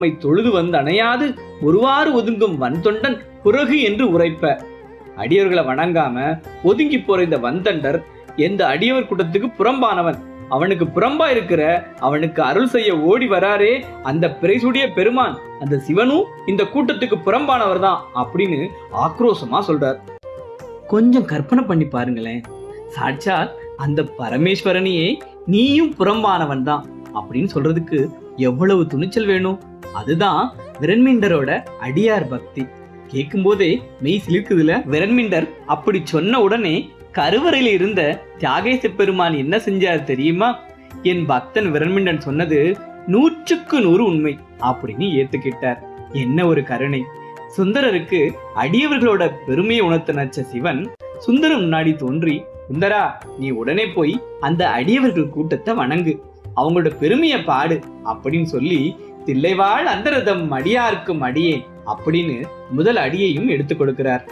தொழுது வந்து அணையாது ஒருவாறு ஒதுங்கும் வன்தொண்டன் புறகு என்று உரைப்ப. அடியவர்களை வணங்காம ஒதுங்கி போற இந்த வந்தண்டர் எந்த அடியவர் கூட்டத்துக்கு புறம்பானவன், அவனுக்கு புறம்பா இருக்கிற அவனுக்கு அருள் செய்ய ஓடி வராரே அந்த பிறைசுடைய பெருமான், அந்த சிவனும் இந்த கூட்டத்துக்கு புறம்பானவர் தான் அப்படின்னு ஆக்ரோஷமா சொல்றார். கொஞ்சம் கற்பனை பண்ணி பாருங்களேன், சாட்சாத் அந்த பரமேஸ்வரனையே நீயும் புறம்பானவன் தான் அப்படின்னு சொல்றதுக்கு எவ்வளவு துணிச்சல் வேணும். அதுதான் விரண்மீண்டரோட அடியார் பக்தி. கேட்கும் போதே மெய் சிலிர்க்குதுல. விரண்மீண்டர் அப்படி சொன்ன உடனே கருவறையில இருந்த தியாகேச பெருமான் என்ன செஞ்சார் தெரியுமா? என் பக்தன் விரண்மீண்டன் சொன்னது 100க்கு 100 உண்மை அப்படின்னு ஏத்துக்கிட்டார். என்ன ஒரு கருணை! சுந்தரருக்கு அடியவர்களோட பெருமையை உணர்த்த சிவன் சுந்தரம் முன்னாடி தோன்றி, சுந்தரா, நீ உடனே போய் அந்த அடியவர்கள் கூட்டத்தை வணங்கு, அவங்களோட பெருமையை பாடு அப்படின்னு சொல்லி தில்லைவாழ் அந்தரதம் அடியார்க்கும் அடியேன் அப்படின்னு முதல் அடியையும் எடுத்து கொடுக்கிறார்.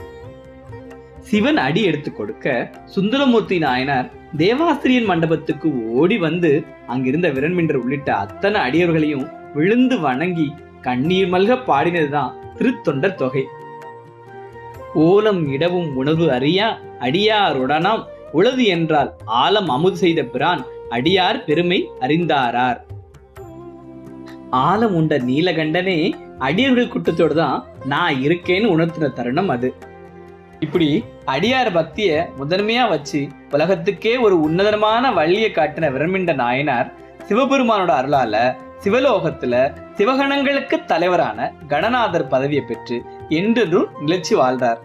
சிவன் அடி எடுத்து கொடுக்க சுந்தரமூர்த்தி நாயனார் தேவாசிரியன் மண்டபத்துக்கு ஓடி வந்து அங்கிருந்த விரண்மீண்டர் உள்ளிட்ட அத்தனை அடியவர்களையும் விழுந்து வணங்கி கண்ணீர் மல்க பாடினதுதான் திருத்தொண்டர் தொகை. ஓலம் இடவும் உணவு அறியா அடியாருடனாம் உளது என்றால் ஆலம் அமுது செய்த பிரான் அடியார் பெருமை அறிந்தாரார். ஆலம் உண்ட நீலகண்டனே அடியர்கள் கூட்டத்தோடு தான் நான் இருக்கேன்னு உணர்த்தின தருணம் அது. இப்படி அடியார் பக்திய முதன்மையா வச்சு உலகத்துக்கே ஒரு உன்னதமான வழியை காட்டின விரண்மீண்ட நாயனார் சிவபெருமானோட அருளால சிவலோகத்துல சிவகணங்களுக்கு தலைவரான கணநாதர் பதவியை பெற்று என்றென்றும் நிலைச்சு வாழ்றார்.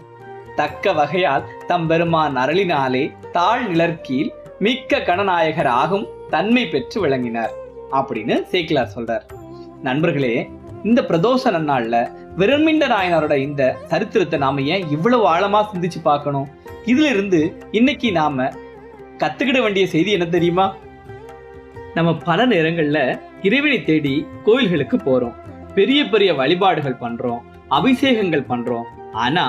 தக்க வகையால் தம் பெருமான் அருளினாலே தாழ் நிழற்கீழ் மிக்க கணநாயகர் ஆகும் தன்மை பெற்று விளங்கினார் அப்படின்னு சேக்கிலார் சொல்றார். நண்பர்களே, இந்த பிரதோஷ நன்னாள்ல விரண்மீண்ட நாயனாரோட இந்த சரித்திரத்தை நாம ஏன் இவ்வளவு ஆழமா சிந்திச்சு பார்க்கணும்? இதுல இருந்து இன்னைக்கு நாம கத்துக்கிட வேண்டிய செய்தி என்ன தெரியுமா? நம்ம பல நேரங்கள்ல இறைவனை தேடி கோயில்களுக்கு போறோம், பெரிய பெரிய வழிபாடுகள் பண்றோம், அபிஷேகங்கள் பண்றோம். ஆனா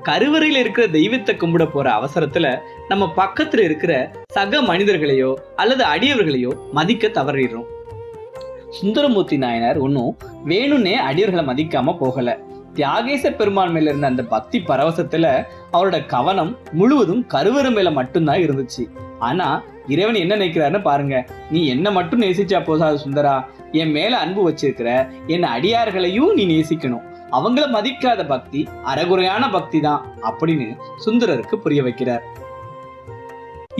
கருவறையில இருக்கிற தெய்வத்தை கும்பிட போற அவசரத்துல நம்ம பக்கத்துல இருக்கிற சக மனிதர்களையோ அல்லது அடியவர்களையோ மதிக்க தவறிடுறோம். சுந்தரமூர்த்தி நாயனார் ஒன்னும் வேணும்னே அடியவர்களை மதிக்காம போகல. தியாகேச பெருமான் மேல இருந்த அந்த பக்தி பரவசத்துல அவரோட கவனம் முழுவதும் கருவறை மேல மட்டும்தான் இருந்துச்சு. ஆனா இறைவன் என்ன நினைக்கிறாருன்னு பாருங்க. நீ என்ன மட்டும் நேசிச்சா போதாது சுந்தரா, என் மேல அன்பு வச்சிருக்கிற என் அடியார்களையும் நீ நேசிக்கணும். அவங்கள மதிக்காத பக்தி அறகுறையான பக்தி தான் அப்படின்னு சுந்தரருக்கு புரிய வைக்கிறார்.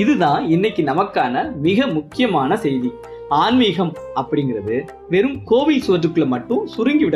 இதுதான் இன்னைக்கு நமக்கான மிக முக்கியமான செய்தி. ஆன்மீகம் அப்படிங்கிறது வெறும் கோவில் சுவற்றுக்குள்ள மட்டும் சுருங்கி விட